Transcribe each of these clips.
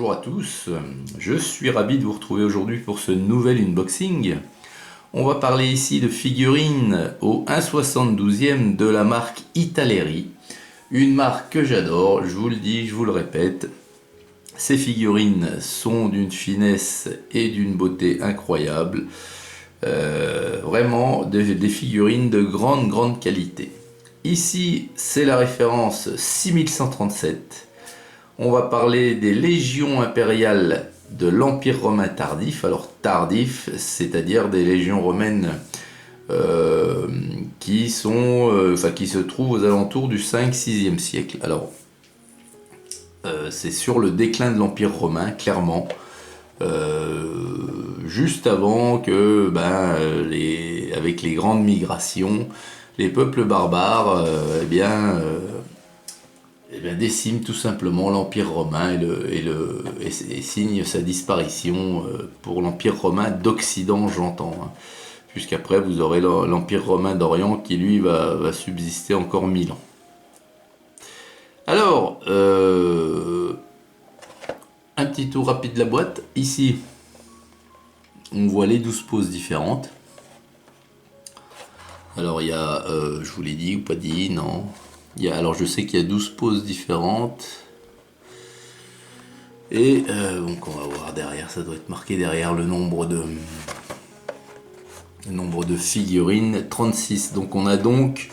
bonjour à tous, je suis ravi de vous retrouver aujourd'hui pour ce nouvel unboxing. On va parler ici de figurines au 1/72e de la marque Italeri, une marque que j'adore, je vous le dis, je vous le répète. Ces figurines sont d'une finesse et d'une beauté incroyable, vraiment des figurines de grande qualité. Ici c'est la référence 6137. On va parler des légions impériales de l'Empire romain tardif. Alors tardif, c'est-à-dire des légions romaines qui se trouvent aux alentours du 5-6e siècle. Alors c'est sur le déclin de l'Empire romain, clairement. Juste avant que, avec les grandes migrations, les peuples barbares, décime tout simplement l'Empire romain et signe sa disparition pour l'Empire romain d'Occident, j'entends. Puisqu'après, vous aurez l'Empire romain d'Orient qui, lui, va subsister encore 1000 ans. Alors, un petit tour rapide de la boîte. Ici, on voit les 12 poses différentes. Alors, il y a, je vous l'ai dit ou pas dit, non. Alors je sais qu'il y a 12 poses différentes. Et donc on va voir derrière, ça doit être marqué derrière le nombre de figurines, 36. Donc on a donc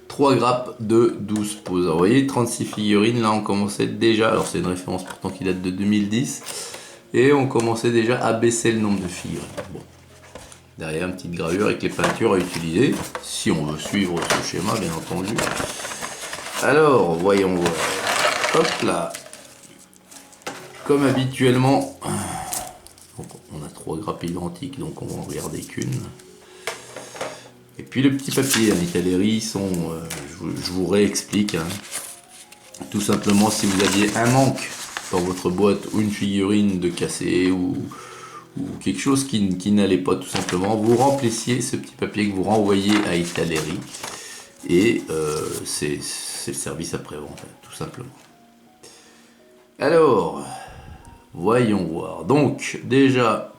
3 grappes de 12 poses. Alors, vous voyez, 36 figurines, là on commençait déjà, alors c'est une référence pourtant qui date de 2010, et on commençait déjà à baisser le nombre de figurines. Bon. Derrière une petite gravure avec les peintures à utiliser, si on veut suivre ce schéma bien entendu. Alors, voyons voir. Hop là. Comme habituellement, donc on a 3 grappes identiques, donc on va en regarder qu'une. Et puis le petit papier, les Italeri sont, je vous réexplique. Tout simplement, si vous aviez un manque dans votre boîte ou une figurine de cassé ou quelque chose qui n'allait pas tout simplement, vous remplissiez ce petit papier que vous renvoyez à Italeri. Et c'est le service après-vente, tout simplement. Alors, voyons voir. Donc, déjà,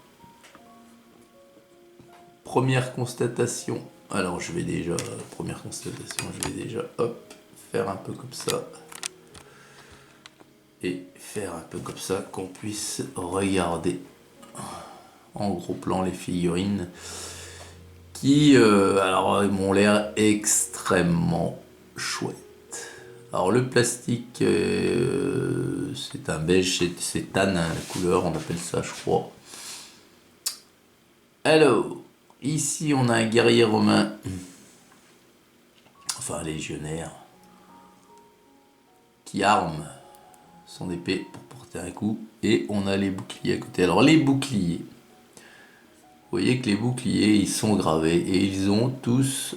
première constatation. Alors, je vais déjà, faire un peu comme ça. Et faire un peu comme ça, qu'on puisse regarder en gros plan les figurines. Qui, alors, m'ont l'air extrêmement chouette. Alors le plastique, c'est un beige, c'est tan, la couleur, on appelle ça, je crois. Alors, ici on a un guerrier romain, enfin un légionnaire, qui arme son épée pour porter un coup, et on a les boucliers à côté. Alors les boucliers, vous voyez que les boucliers, ils sont gravés, et ils ont tous...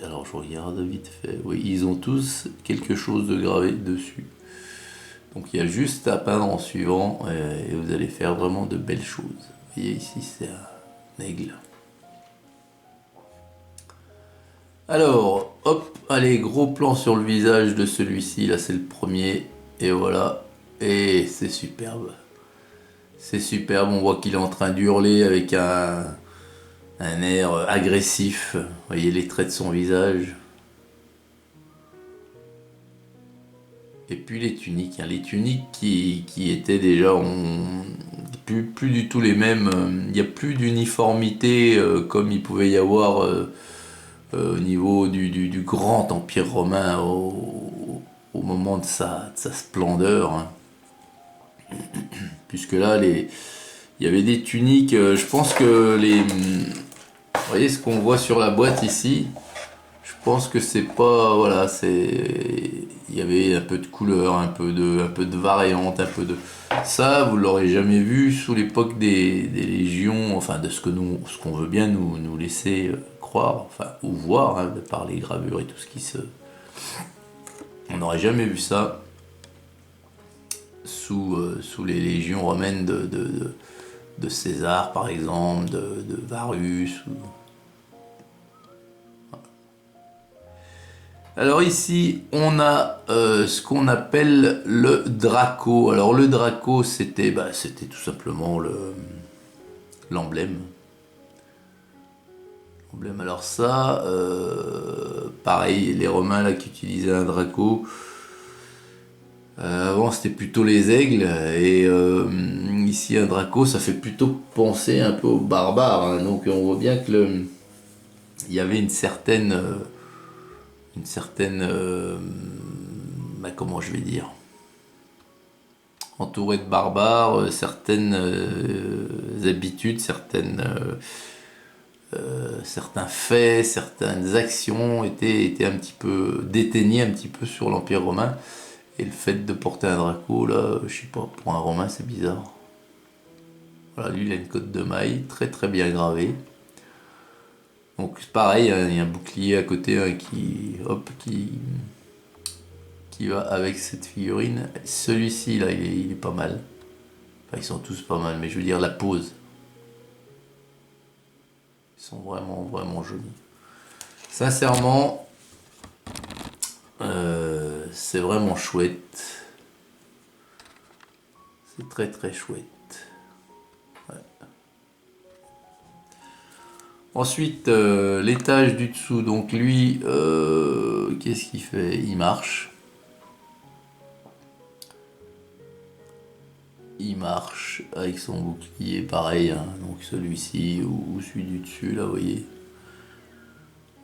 alors je regarde vite fait, oui, ils ont tous quelque chose de gravé dessus. Donc il y a juste à peindre en suivant et vous allez faire vraiment de belles choses. Vous voyez ici c'est un aigle. Alors, hop, allez, gros plan sur le visage de celui-ci, là c'est le premier, et voilà, et c'est superbe. C'est superbe, on voit qu'il est en train d'hurler avec un air agressif. Vous voyez les traits de son visage. Et puis les tuniques, les tuniques qui étaient déjà plus du tout les mêmes. Il n'y a plus d'uniformité comme il pouvait y avoir au niveau du grand empire romain au moment de sa splendeur. Puisque là, il y avait des tuniques, je pense que vous voyez ce qu'on voit sur la boîte ici, je pense que c'est pas, voilà, il y avait un peu de couleur, un peu de variante, ça vous l'aurez jamais vu sous l'époque des légions, enfin de ce qu'on veut bien nous laisser croire, enfin ou voir, de par les gravures et tout ce on n'aurait jamais vu ça sous les légions romaines de César par exemple, de Varus. Alors ici, on a ce qu'on appelle le Draco. Alors le Draco, c'était tout simplement l'emblème. Alors ça, pareil, les Romains là qui utilisaient un Draco, avant c'était plutôt les aigles, et ici un Draco, ça fait plutôt penser un peu aux barbares, hein. Donc on voit bien que il y avait comment je vais dire, entouré de barbares, certaines habitudes, certains faits, certaines actions étaient un petit peu déteignées un petit peu sur l'Empire romain. Et le fait de porter un Draco, là, je sais pas, pour un Romain, c'est bizarre. Voilà, lui, il a une cotte de maille très très bien gravée. Donc pareil, hein, il y a un bouclier à côté, hein, qui va avec cette figurine. Celui-ci, là, il est pas mal. Enfin, ils sont tous pas mal, mais je veux dire la pose. Ils sont vraiment, vraiment jolis. Sincèrement, c'est vraiment chouette. C'est très, très chouette. Ouais. Ensuite, l'étage du dessous, donc lui, qu'est-ce qu'il fait? Il marche. Il marche avec son bouclier, pareil, hein, donc celui-ci ou celui du dessus, là, vous voyez.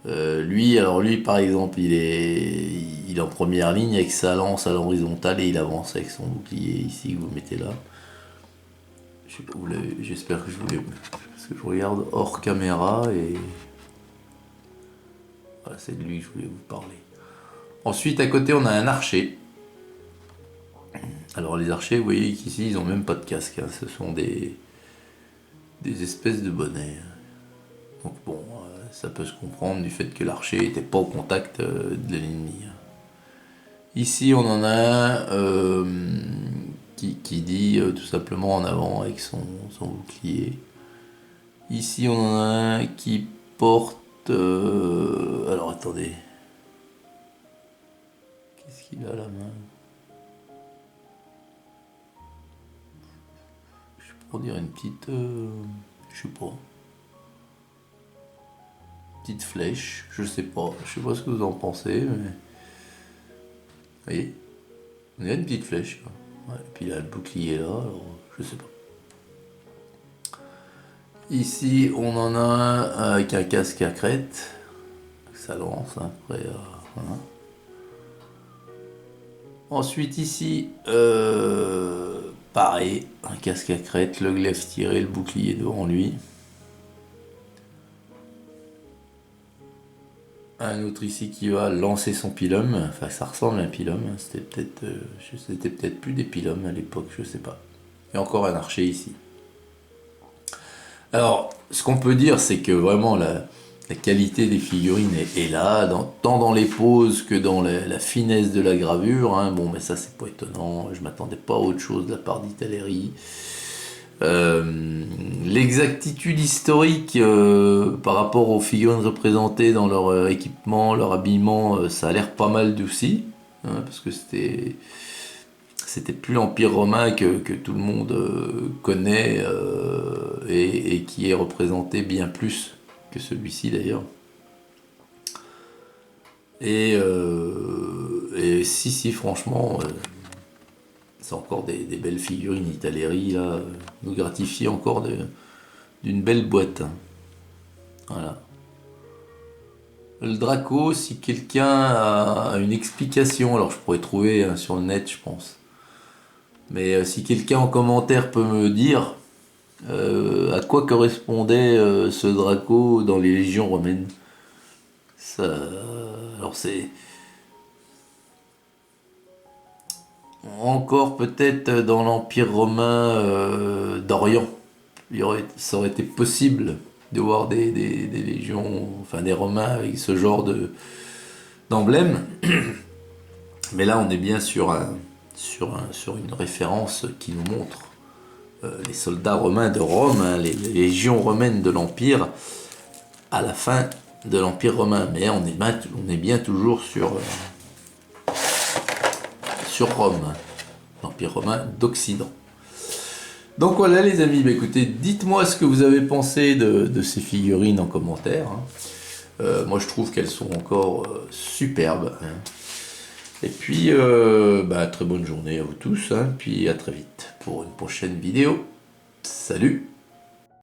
Lui, par exemple, il est en première ligne avec sa lance à l'horizontale et il avance avec son bouclier ici que vous mettez là. Je sais pas, j'espère que je voulais, parce que je regarde hors caméra et voilà, c'est de lui que je voulais vous parler. Ensuite, à côté, on a un archer. Alors les archers, vous voyez qu'ici, ils ont même pas de casque, hein. Ce sont des espèces de bonnets. Donc bon, ça peut se comprendre du fait que l'archer n'était pas au contact de l'ennemi. Ici, on en a un qui dit tout simplement en avant avec son bouclier. Ici, on en a un qui porte... alors attendez. Qu'est-ce qu'il a à la main? Je pourrais dire une petite... je sais pas. Petite flèche, je sais pas ce que vous en pensez, mais... Vous voyez? Il y a une petite flèche. Ouais, et puis il a le bouclier là, alors je sais pas. Ici, on en a un avec un casque à crête. Ça lance, hein, après, voilà. Ensuite, ici, pareil, un casque à crête, le glaive tiré, le bouclier devant lui. Un autre ici qui va lancer son pilum. Enfin, ça ressemble à un pilum. C'était peut-être plus des pilums à l'époque, je sais pas. Et encore un archer ici. Alors, ce qu'on peut dire, c'est que vraiment la qualité des figurines est là, tant dans les poses que dans la finesse de la gravure, hein. Bon, mais ça, c'est pas étonnant. Je m'attendais pas à autre chose de la part d'Italeri. L'exactitude historique par rapport aux figurines représentées dans leur équipement, leur habillement, ça a l'air pas mal aussi, hein, parce que c'était plus l'Empire romain que tout le monde connaît et qui est représenté bien plus que celui-ci d'ailleurs. Et si, franchement, c'est encore des belles figurines. Italeri là, nous gratifie encore d'une belle boîte. Voilà. Le Draco, si quelqu'un a une explication, alors je pourrais trouver, hein, sur le net, je pense. Mais si quelqu'un en commentaire peut me dire à quoi correspondait ce Draco dans les légions romaines. Ça, alors c'est encore peut-être dans l'Empire romain d'Orient. Ça aurait été possible de voir des légions, enfin des Romains avec ce genre d'emblème. Mais là, on est bien sur une référence qui nous montre les soldats romains de Rome, hein, les légions romaines de l'Empire, à la fin de l'Empire romain, mais on est bien toujours sur Rome, l'Empire romain d'Occident. Donc voilà les amis, bah écoutez, dites-moi ce que vous avez pensé de ces figurines en commentaire. Moi je trouve qu'elles sont encore superbes. Et puis, très bonne journée à vous tous, puis à très vite pour une prochaine vidéo. Salut!